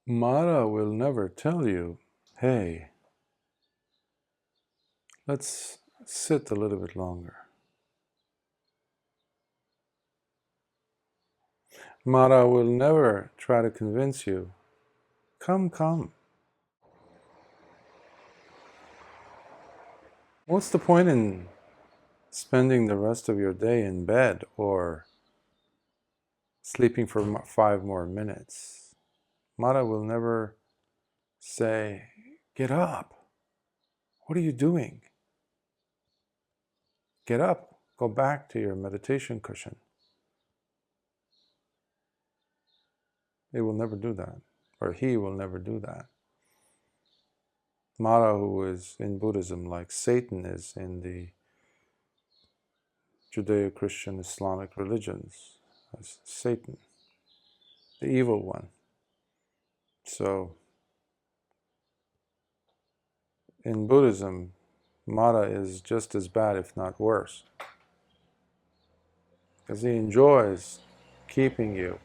Mara will never tell you, hey, let's sit a little bit longer. Mara will never try to convince you, come, come. What's the point in spending the rest of your day in bed or sleeping for 5 more minutes? Mara will never say, get up. What are you doing? Get up. Go back to your meditation cushion. It will never do that, or he will never do that. Mara, who is in Buddhism like Satan is in the Judeo-Christian Islamic religions, as Satan, the evil one. So in Buddhism, Mara is just as bad, if not worse, because he enjoys keeping you.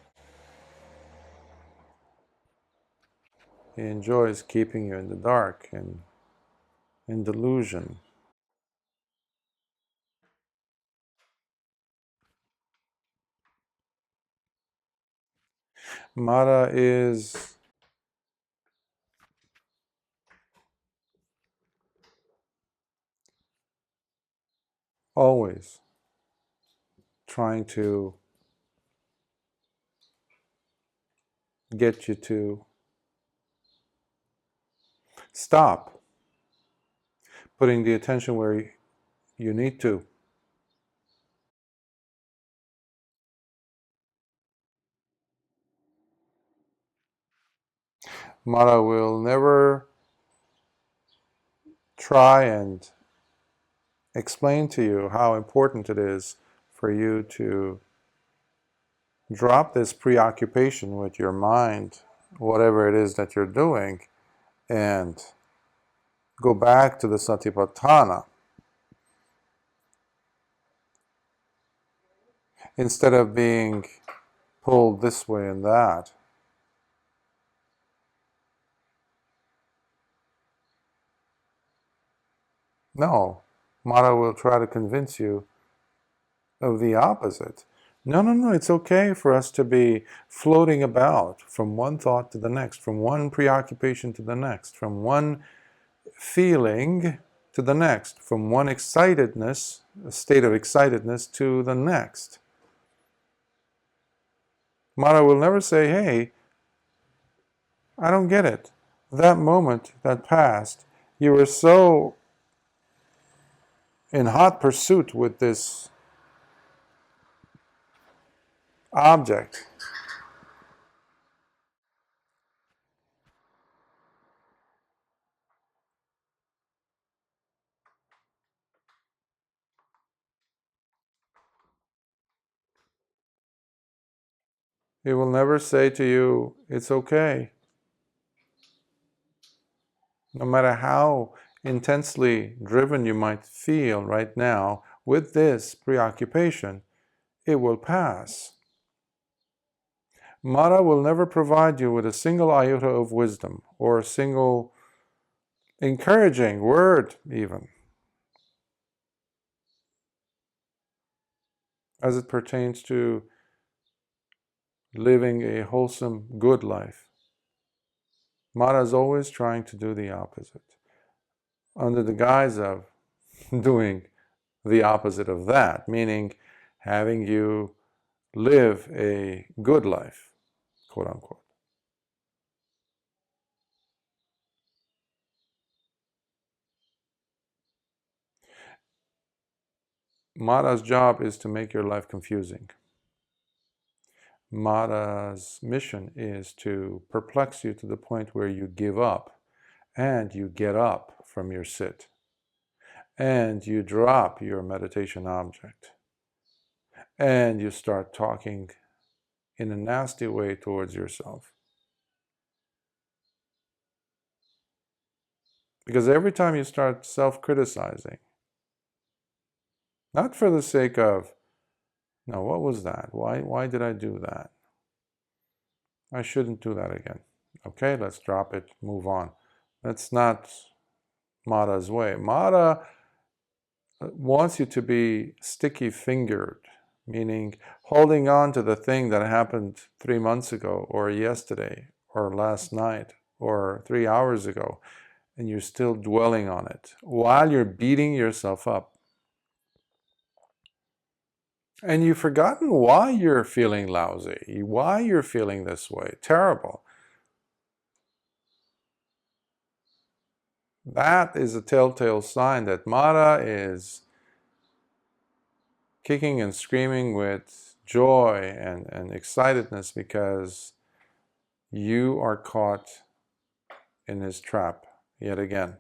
He enjoys keeping you in the dark and in delusion. Mara is always trying to get you to stop putting the attention where you need to. Mara will never try and explain to you how important it is for you to drop this preoccupation with your mind, whatever it is that you're doing, and go back to the Satipatthana instead of being pulled this way and that. No, Mara will try to convince you of the opposite. No, no, no, it's okay for us to be floating about from one thought to the next, from one preoccupation to the next, from one feeling to the next, from one excitedness, a state of excitedness, to the next. Mara will never say, hey, I don't get it. That moment that passed, you were so in hot pursuit with this object. He will never say to you, it's okay. No matter how intensely driven you might feel right now with this preoccupation, it will pass. Mara will never provide you with a single iota of wisdom or a single encouraging word even, as it pertains to living a wholesome, good life. Mara is always trying to do the opposite, under the guise of doing the opposite of that, meaning having you live a good life, quote unquote. Mara's job is to make your life confusing. Mara's mission is to perplex you to the point where you give up and you get up from your sit and you drop your meditation object and you start talking in a nasty way towards yourself. Because every time you start self-criticizing, not for the sake of, no, what was that? Why did I do that? I shouldn't do that again. Okay, let's drop it, move on. That's not Mara's way. Mara wants you to be sticky-fingered, meaning holding on to the thing that happened 3 months ago, or yesterday, or last night, or 3 hours ago, and you're still dwelling on it while you're beating yourself up. And you've forgotten why you're feeling lousy, why you're feeling this way, terrible. That is a telltale sign that Mara is kicking and screaming with joy and excitedness because you are caught in his trap yet again.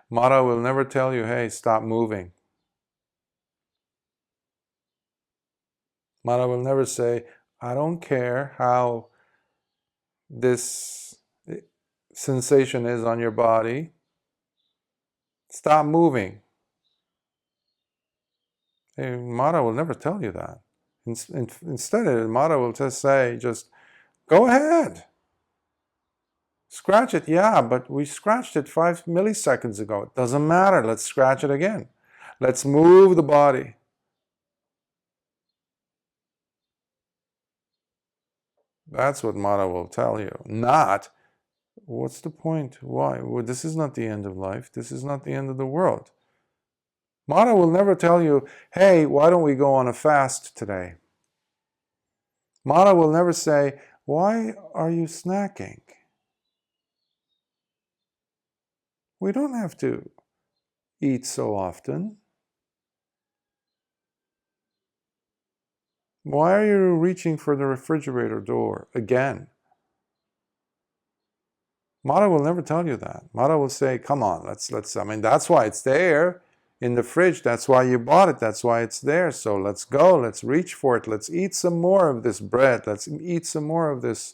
Mara will never tell you, hey, stop moving. Mara will never say, I don't care how this sensation is on your body. Stop moving. Hey, Mara will never tell you that. Instead, Mara will just say, just go ahead. Scratch it, yeah, but we scratched it 5 milliseconds ago. It doesn't matter. Let's scratch it again. Let's move the body. That's what Mara will tell you. Not, what's the point? Why? Well, this is not the end of life. This is not the end of the world. Mara will never tell you, hey, why don't we go on a fast today? Mara will never say, why are you snacking? We don't have to eat so often. Why are you reaching for the refrigerator door again? Mara will never tell you that. Mara will say, come on, I mean, that's why it's there in the fridge. That's why you bought it. That's why it's there. So let's go. Let's reach for it. Let's eat some more of this bread. Let's eat some more of this,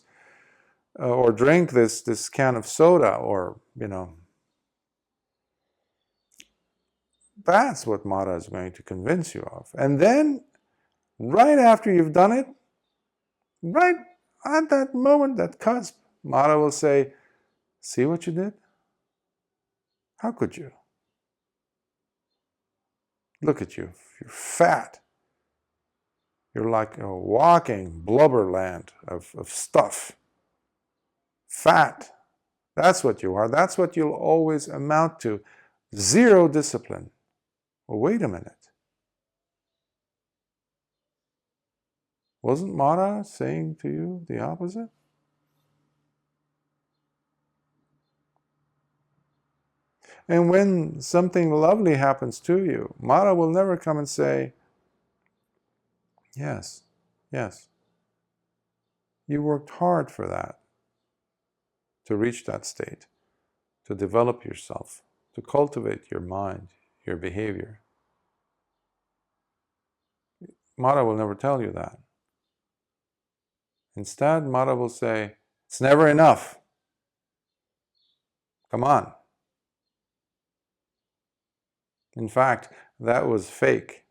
or drink this can of soda, or, you know. That's what Mara is going to convince you of. And then, right after you've done it, right at that moment, that cusp, Mara will say, see what you did? How could you? Look at you. You're fat. You're like a walking blubberland of stuff. Fat. That's what you are. That's what you'll always amount to. Zero discipline. Well, wait a minute. Wasn't Mara saying to you the opposite? And when something lovely happens to you, Mara will never come and say, yes, yes, you worked hard for that, to reach that state, to develop yourself, to cultivate your mind, your behavior. Mara will never tell you that. Instead, Mara will say, it's never enough. Come on. In fact, that was fake.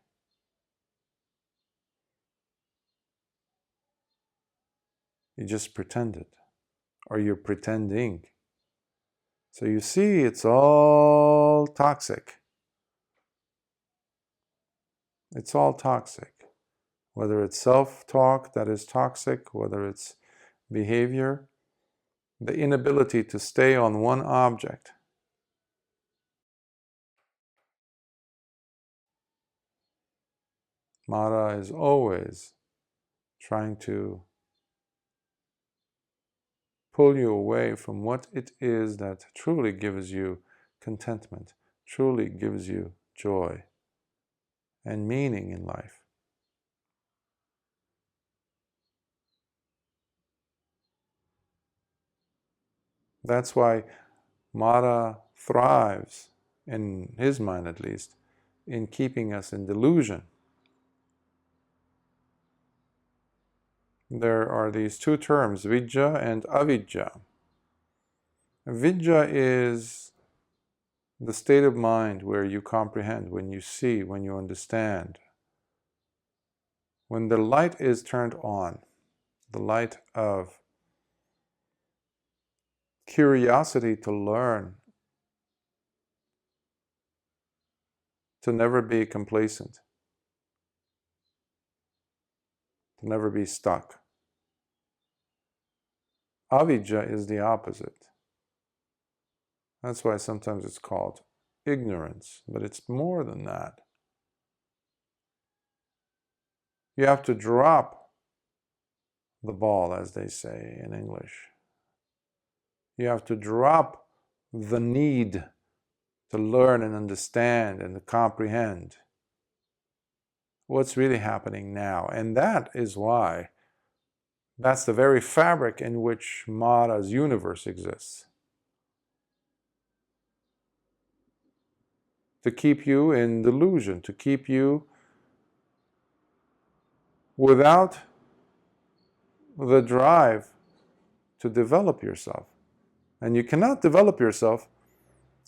You just pretended, or you're pretending. So you see, it's all toxic. It's all toxic. Whether it's self-talk that is toxic, whether it's behavior, the inability to stay on one object. Mara is always trying to pull you away from what it is that truly gives you contentment, truly gives you joy and meaning in life. That's why Mara thrives, in his mind at least, in keeping us in delusion. There are these two terms, vidya and avidya. Vidya is the state of mind where you comprehend, when you see, when you understand. When the light is turned on, the light of curiosity to learn, to never be complacent, to never be stuck. Avidya is the opposite. That's why sometimes it's called ignorance, but it's more than that. You have to drop the ball, as they say in English. You have to drop the need to learn and understand and to comprehend what's really happening now. And that is why that's the very fabric in which Mara's universe exists. To keep you in delusion, to keep you without the drive to develop yourself. And you cannot develop yourself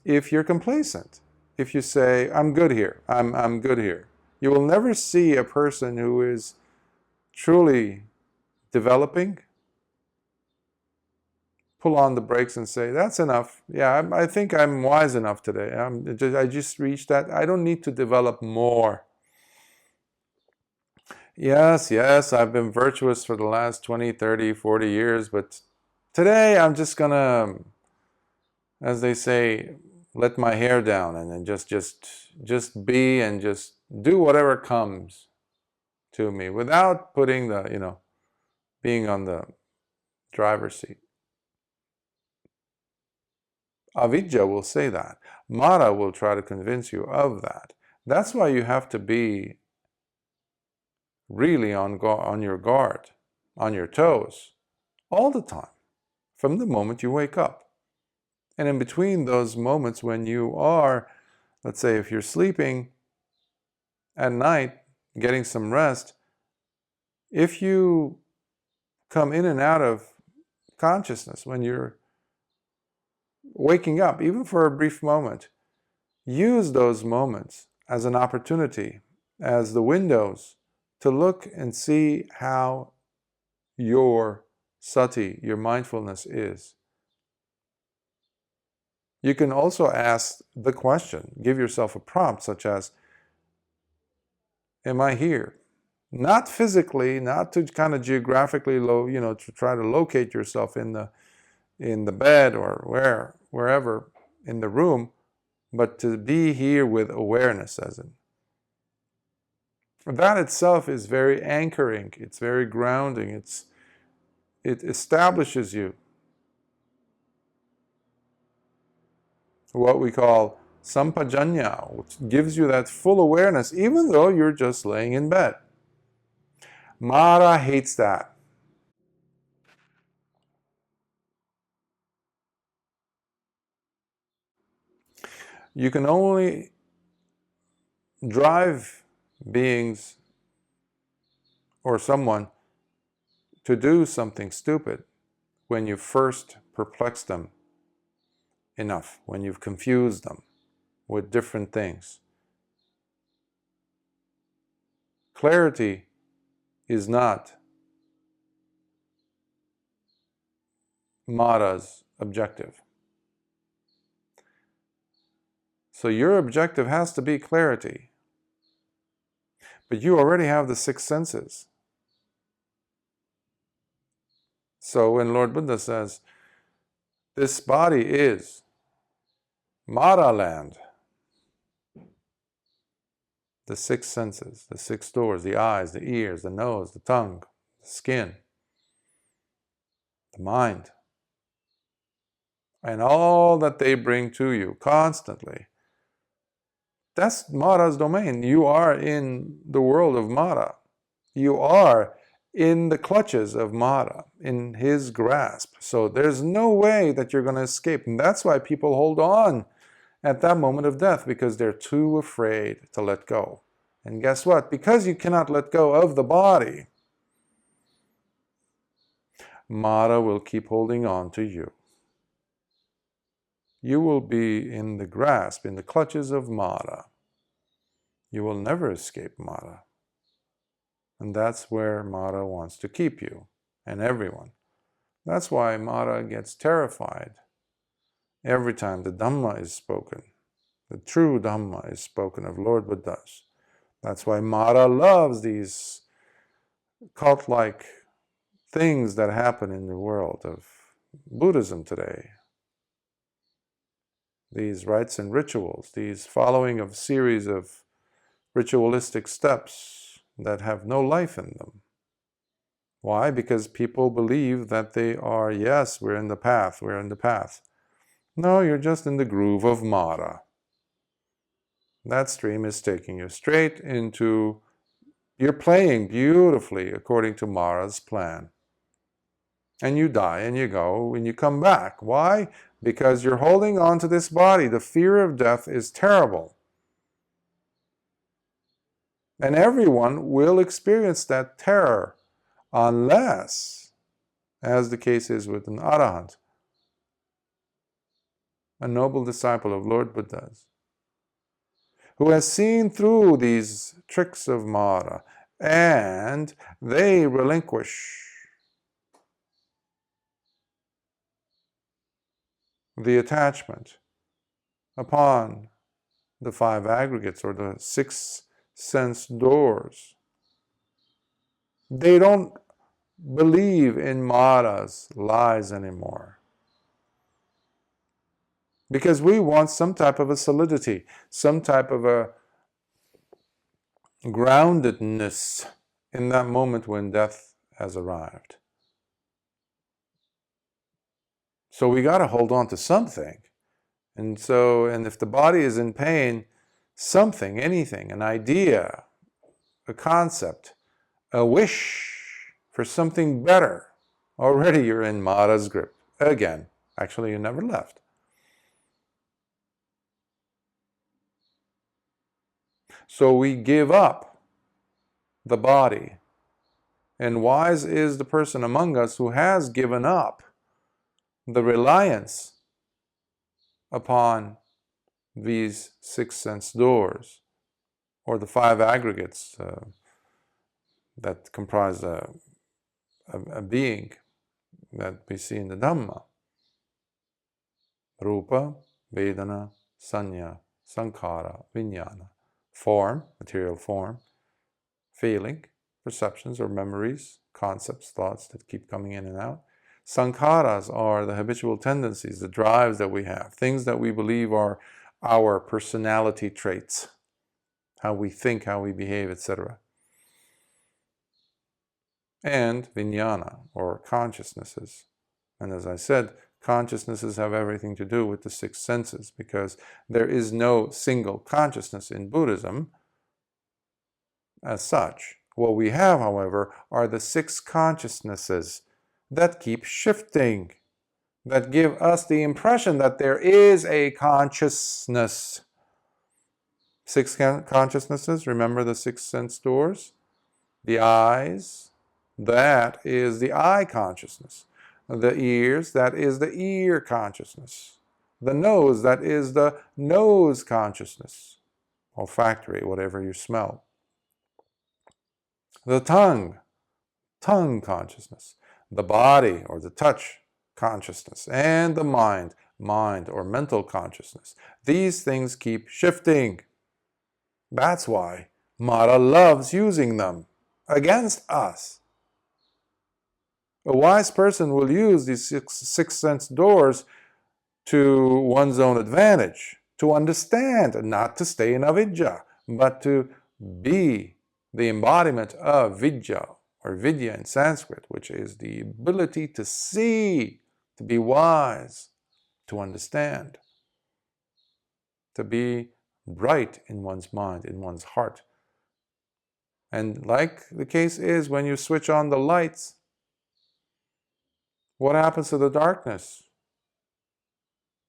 if you're complacent. If you say, I'm good here, I'm good here. You will never see a person who is truly developing pull on the brakes and say, that's enough. Yeah, I think I'm wise enough today. I just reached that. I don't need to develop more. Yes, I've been virtuous for the last 20, 30, 40 years, but today I'm just gonna, as they say, let my hair down and then just be and just do whatever comes to me without putting the, being on the driver's seat. Avidya will say that. Mara will try to convince you of that. That's why you have to be really on your guard, on your toes, all the time, from the moment you wake up. And in between those moments when you are, let's say if you're sleeping at night, getting some rest, if you come in and out of consciousness when you're waking up, even for a brief moment, use those moments as an opportunity, as the windows to look and see how your sati, your mindfulness is. You can also ask the question, give yourself a prompt such as, am I here? Not physically, not to kind of geographically, to try to locate yourself in the bed or wherever in the room, but to be here with awareness as in. That itself is very anchoring, it's very grounding, it establishes you. What we call sampajanya, which gives you that full awareness even though you're just laying in bed. Mara hates that. You can only drive beings or someone to do something stupid when you first perplex them enough, when you've confused them with different things. Clarity is not Mara's objective. So your objective has to be clarity. But you already have the 6 senses. So when Lord Buddha says, this body is Mara land, the 6 senses, the 6 doors, the eyes, the ears, the nose, the tongue, the skin, the mind, and all that they bring to you constantly. That's Mara's domain. You are in the world of Mara. You are in the clutches of Mara, in his grasp. So there's no way that you're going to escape. And that's why people hold on at that moment of death, because they're too afraid to let go. And guess what? Because you cannot let go of the body, Mara will keep holding on to you. You will be in the grasp, in the clutches of Mara. You will never escape Mara. And that's where Mara wants to keep you, and everyone. That's why Mara gets terrified Every time the Dhamma is spoken, the true Dhamma is spoken of Lord Buddha's. That's why Mara loves these cult-like things that happen in the world of Buddhism today. These rites and rituals, these following of series of ritualistic steps that have no life in them. Why? Because people believe that they are, yes, we're in the path, we're in the path. No, you're just in the groove of Mara. That stream is taking you straight into, you're playing beautifully according to Mara's plan. And you die and you go and you come back. Why? Because you're holding on to this body. The fear of death is terrible. And everyone will experience that terror unless, as the case is with an Arahant, a noble disciple of Lord Buddha's, who has seen through these tricks of Mara, and they relinquish the attachment upon the five aggregates or the six sense doors. They don't believe in Mara's lies anymore. Because we want some type of a solidity, some type of a groundedness in that moment when death has arrived. So we got to hold on to something. And if the body is in pain, something, anything, an idea, a concept, a wish for something better, already you're in Mara's grip again. Actually, you never left. So we give up the body. And wise is the person among us who has given up the reliance upon these six sense doors, or the five aggregates that comprise a being that we see in the Dhamma. Rupa, Vedana, Sanya, Sankhara, Vijnana. Form, material form, feeling, perceptions or memories, concepts, thoughts that keep coming in and out. Sankharas are the habitual tendencies, the drives that we have, things that we believe are our personality traits, how we think, how we behave, etc. And vijnana, or consciousnesses. And as I said, consciousnesses have everything to do with the six senses, because there is no single consciousness in Buddhism as such. What we have, however, are the six consciousnesses that keep shifting, that give us the impression that there is a consciousness. Six consciousnesses, remember the six sense doors? The eyes, that is the eye consciousness. The ears, that is the ear consciousness. The nose, that is the nose consciousness. Olfactory, whatever you smell. The tongue consciousness. The body, or the touch consciousness. And the mind or mental consciousness. These things keep shifting. That's why Mara loves using them against us. A wise person will use these six sense doors to one's own advantage, to understand, not to stay in avidya, but to be the embodiment of vidya, or vidya in Sanskrit, which is the ability to see, to be wise, to understand, to be bright in one's mind, in one's heart. And like the case is when you switch on the lights, what happens to the darkness?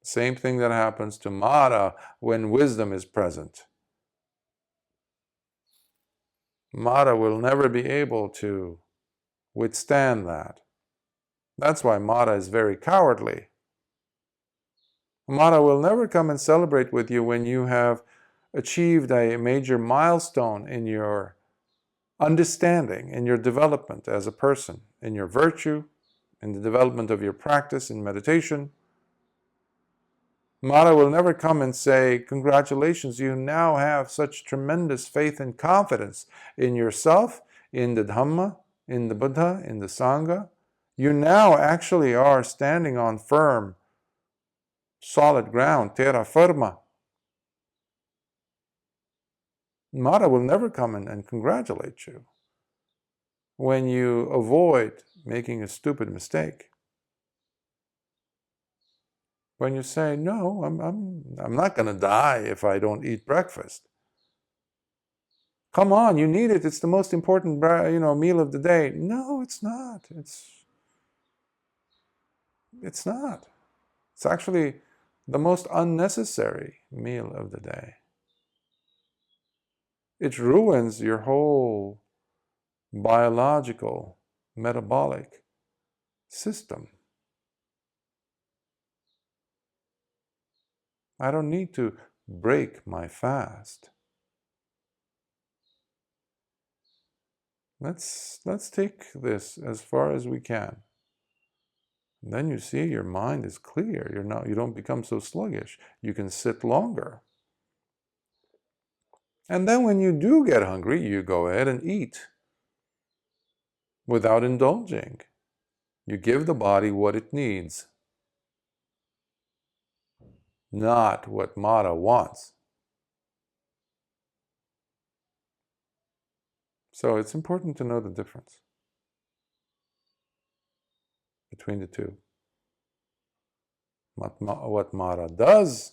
Same thing that happens to Mara when wisdom is present. Mara will never be able to withstand that. That's why Mara is very cowardly. Mara will never come and celebrate with you when you have achieved a major milestone in your understanding, in your development as a person, in your virtue, in the development of your practice in meditation. Mara will never come and say, congratulations, you now have such tremendous faith and confidence in yourself, in the Dhamma, in the Buddha, in the Sangha. You now actually are standing on firm, solid ground, terra firma. Mara will never come and congratulate you when you avoid making a stupid mistake. When you say, no, I'm not going to die if I don't eat breakfast. Come on, you need it. It's the most important, meal of the day. No, it's not. It's not. It's actually the most unnecessary meal of the day. It ruins your whole biological, metabolic system. I don't need to break my fast. Let's take this as far as we can. And then you see your mind is clear. You don't become so sluggish. You can sit longer. And then when you do get hungry, you go ahead and eat without indulging. You give the body what it needs, not what Mara wants. So it's important to know the difference between the two. What Mara does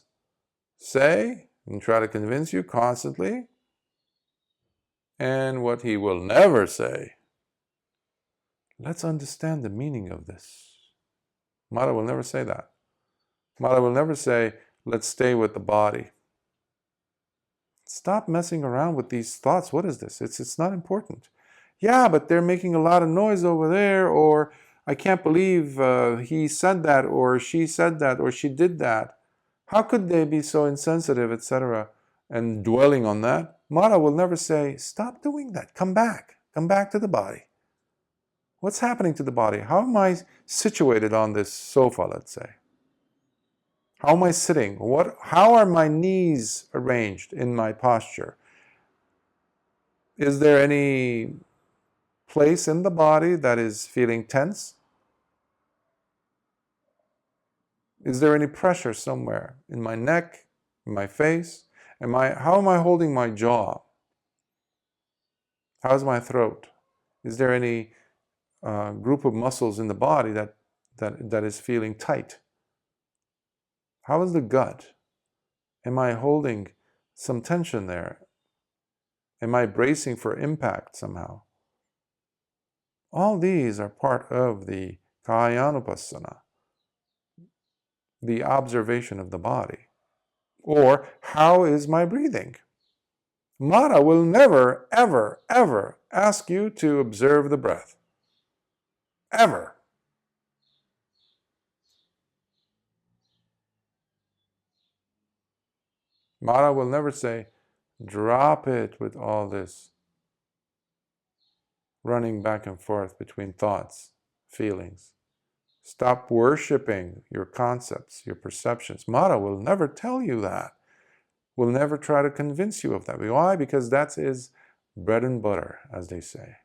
say and try to convince you constantly, and what he will never say. Let's understand the meaning of this. Mara will never say that. Mara will never say, let's stay with the body. Stop messing around with these thoughts. What is this? It's not important. Yeah, but they're making a lot of noise over there, or I can't believe he said that, or she said that, or she did that. How could they be so insensitive, etc., and dwelling on that? Mara will never say, stop doing that. Come back. Come back to the body. What's happening to the body? How am I situated on this sofa, let's say? How am I sitting? How are my knees arranged in my posture? Is there any place in the body that is feeling tense? Is there any pressure somewhere in my neck, in my face? How am I holding my jaw? How's my throat? Is there any group of muscles in the body that is feeling tight? How is the gut? Am I holding some tension there? Am I bracing for impact somehow? All these are part of the Kayanupassana, the observation of the body. Or, how is my breathing? Mara will never, ever, ever ask you to observe the breath. Ever. Mara will never say, drop it with all this running back and forth between thoughts, feelings. Stop worshipping your concepts, your perceptions. Mara will never tell you that. Will never try to convince you of that. Why? Because that is bread and butter, as they say.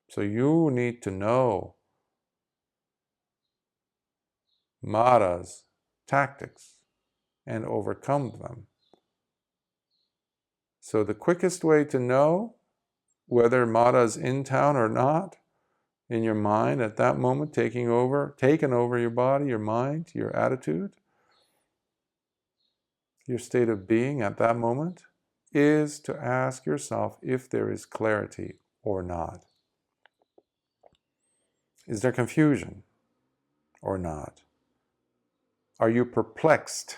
So you need to know Mara's tactics and overcome them. So the quickest way to know whether Mara is in town or not, in your mind at that moment, taking over your body, your mind, your attitude, your state of being at that moment, is to ask yourself if there is clarity or not. Is there confusion or not? Are you perplexed?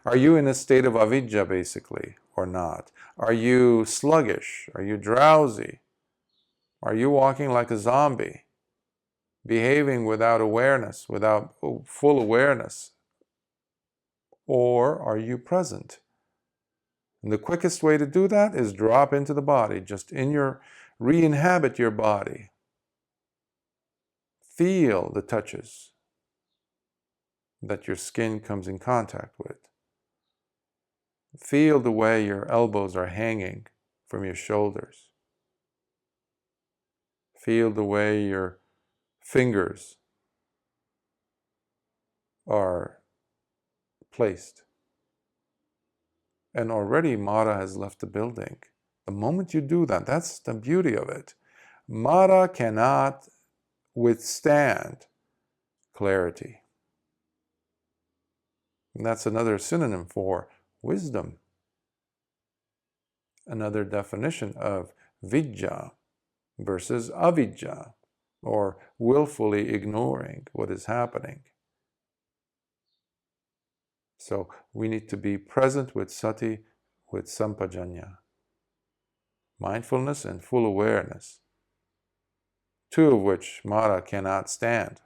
Are you in a state of avidya, basically, or not? Are you sluggish? Are you drowsy? Are you walking like a zombie, behaving without awareness, without full awareness? Or are you present? And the quickest way to do that is drop into the body, just re-inhabit your body. Feel the touches. that your skin comes in contact with. Feel the way your elbows are hanging from your shoulders. Feel the way your fingers are placed. And already Mara has left the building. The moment you do that, that's the beauty of it. Mara cannot withstand clarity. And that's another synonym for wisdom. Another definition of vidya versus avidya, or willfully ignoring what is happening. So we need to be present with sati, with sampajanya, mindfulness and full awareness, two of which Mara cannot stand.